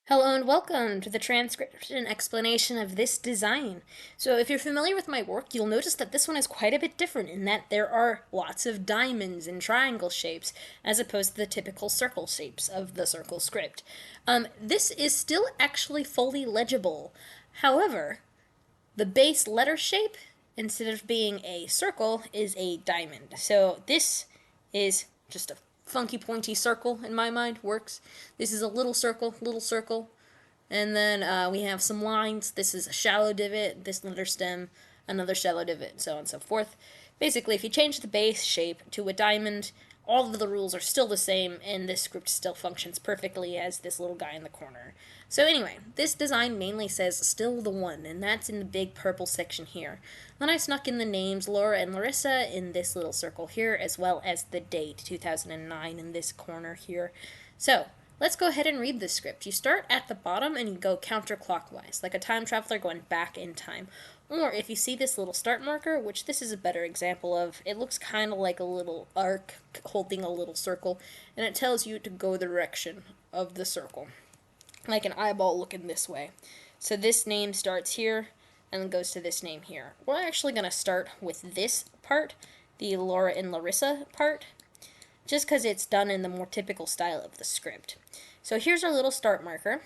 Hello and welcome to the transcription explanation of this design. So if you're familiar with my work, you'll notice that this one is quite a bit different in that there are lots of diamonds and triangle shapes as opposed to the typical circle shapes of the circle script. This is still actually fully legible. However, the base letter shape, instead of being a circle, is a diamond. So this is just a funky pointy circle in my mind. Works. This is a little circle, and then we have some lines. This is a shallow divot, this letter stem, another shallow divot, and so on and so forth. Basically, if you change the base shape to a diamond, all of the rules are still the same, and this script still functions perfectly as this little guy in the corner. So anyway, this design mainly says still the one, and that's in the big purple section here. Then I snuck in the names Laura and Larissa in this little circle here, as well as the date, 2009, in this corner here. So, let's go ahead and read this script. You start at the bottom and you go counterclockwise, like a time traveler going back in time. Or if you see this little start marker, which this is a better example of, it looks kind of like a little arc holding a little circle, and it tells you to go the direction of the circle, like an eyeball looking this way. So this name starts here and goes to this name here. We're actually going to start with this part, the Laura and Larissa part, just because it's done in the more typical style of the script. So here's our little start marker,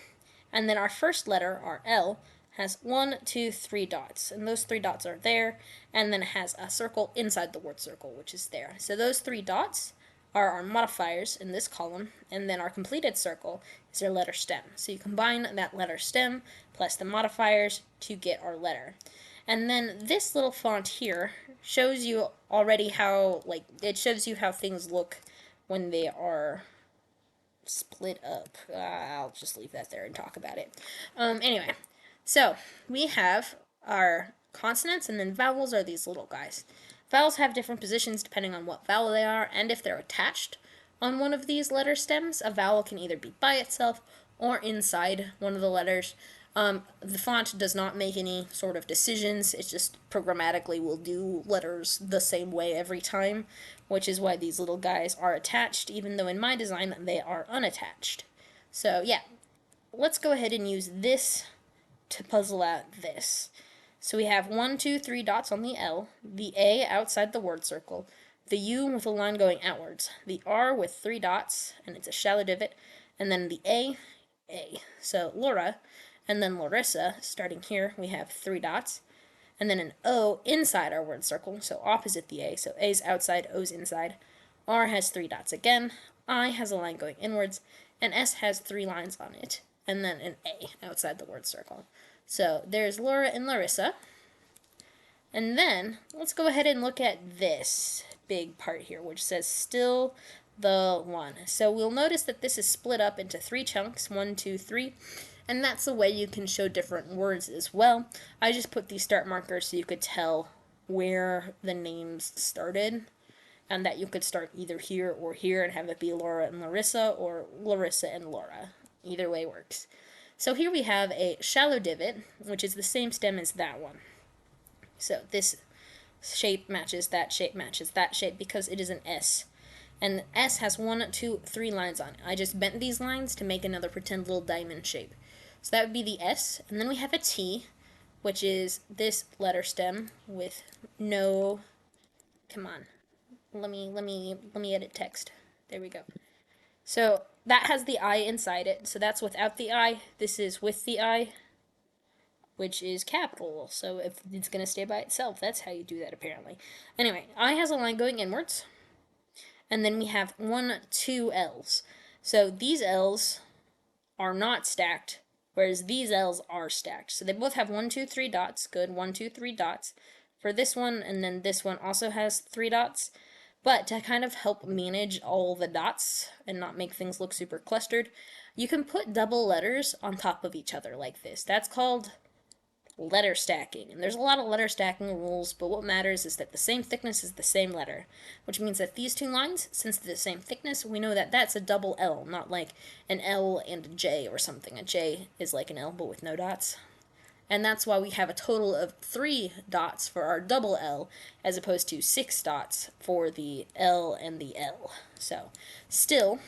and then our first letter, our L, has 1, 2, 3 dots, and those 3 dots are there, and then it has a circle inside the word circle, which is there. So those 3 dots are our modifiers in this column, and then our completed circle is our letter stem. So you combine that letter stem plus the modifiers to get our letter. And then this little font here shows you already how, it shows you how things look when they are split up. I'll just leave that there and talk about it. Anyway, so we have our consonants, and then vowels are these little guys. Vowels have different positions depending on what vowel they are, and if they're attached on one of these letter stems, a vowel can either be by itself or inside one of the letters. The font does not make any sort of decisions. It just programmatically will do letters the same way every time, which is why these little guys are attached, even though in my design they are unattached. So yeah, let's go ahead and use this to puzzle out this. So we have 1, 2, 3 dots on the L, the A outside the word circle, the U with a line going outwards, the R with 3 dots, and it's a shallow divot, and then the A. So Laura, and then Larissa, starting here, we have 3 dots, and then an O inside our word circle, so opposite the A, so A's outside, O's inside. R has 3 dots again, I has a line going inwards, and S has 3 lines on it, and then an A outside the word circle. So there's Laura and Larissa. And then let's go ahead and look at this big part here, which says still the one. So we'll notice that this is split up into 3 chunks, 1, 2, 3. And that's the way you can show different words as well. I just put these start markers so you could tell where the names started, and that you could start either here or here and have it be Laura and Larissa, or Larissa and Laura. Either way works. So here we have a shallow divot, which is the same stem as that one. So this shape matches that shape because it is an S. And S has 1, 2, 3 lines on it. I just bent these lines to make another pretend little diamond shape. So that would be the S. And then we have a T, which is this letter stem with no... Come on. Let me edit text. There we go. So that has the I inside it, so that's without the I. This is with the I, which is capital, so if it's going to stay by itself, that's how you do that apparently. Anyway, I has a line going inwards, and then we have 1, 2 L's. So these L's are not stacked, whereas these L's are stacked. So they both have 1, 2, 3 dots. Good, 1, 2, 3 dots for this one, and then this one also has 3 dots. But to kind of help manage all the dots and not make things look super clustered, you can put double letters on top of each other like this. That's called letter stacking. And there's a lot of letter stacking rules, but what matters is that the same thickness is the same letter, which means that these 2 lines, since they're the same thickness, we know that that's a double L, not like an L and a J or something. A J is like an L, but with no dots. And that's why we have a total of 3 dots for our double L, as opposed to 6 dots for the L and the L. So, still,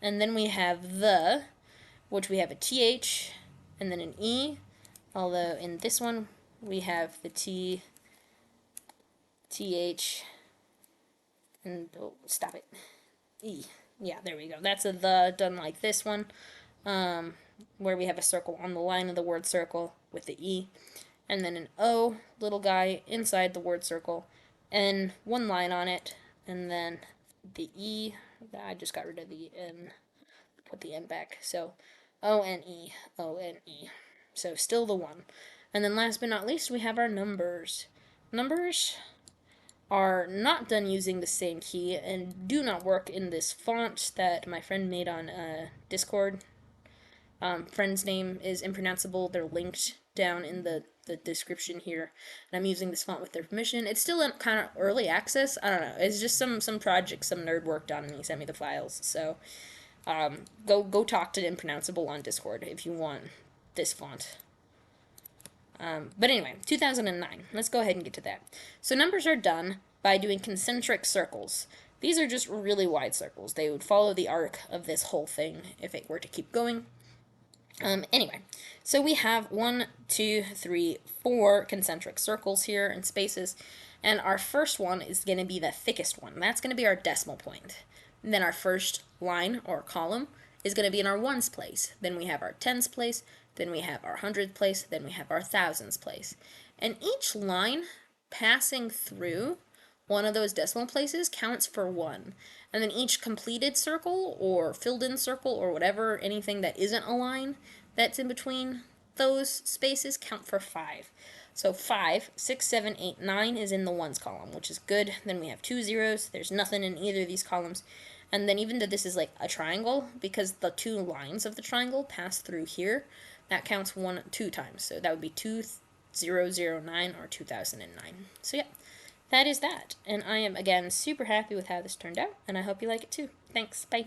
and then we have the, which we have a TH and then an E, although in this one we have the T, TH, and oh, stop it, E. Yeah, there we go. That's a the done like this one, where we have a circle on the line of the word circle with the E, and then an O, little guy, inside the word circle, and one line on it, and then the E. I just got rid of the N, put the N back. So O-N-E, O-N-E. So still the 1. And then last but not least, we have our numbers. Numbers are not done using the same key and do not work in this font that my friend made on Discord. Friend's name is impronounceable. They're linked down in the description here. And I'm using this font with their permission. It's still in kind of early access. I don't know. It's just some project some nerd worked on and he sent me the files. So go talk to impronounceable on Discord if you want this font. But anyway, 2009. Let's go ahead and get to that. So numbers are done by doing concentric circles. These are just really wide circles. They would follow the arc of this whole thing if it were to keep going. Anyway, so we have 1, 2, 3, 4 concentric circles here and spaces, and our first one is going to be the thickest one. That's going to be our decimal point. And then our first line or column is going to be in our ones place. Then we have our tens place, then we have our hundredth place, then we have our thousands place. And each line passing through one of those decimal places counts for 1. And then each completed circle or filled in circle or whatever, anything that isn't a line that's in between those spaces count for 5. So 5, 6, 7, 8, 9 is in the ones column, which is good. Then we have 2 zeros. There's nothing in either of these columns. And then even though this is like a triangle, because the 2 lines of the triangle pass through here, that counts 2 times. So that would be 2009 or 2009. So yeah, that is that. And I am, again, super happy with how this turned out, and I hope you like it too. Thanks. Bye.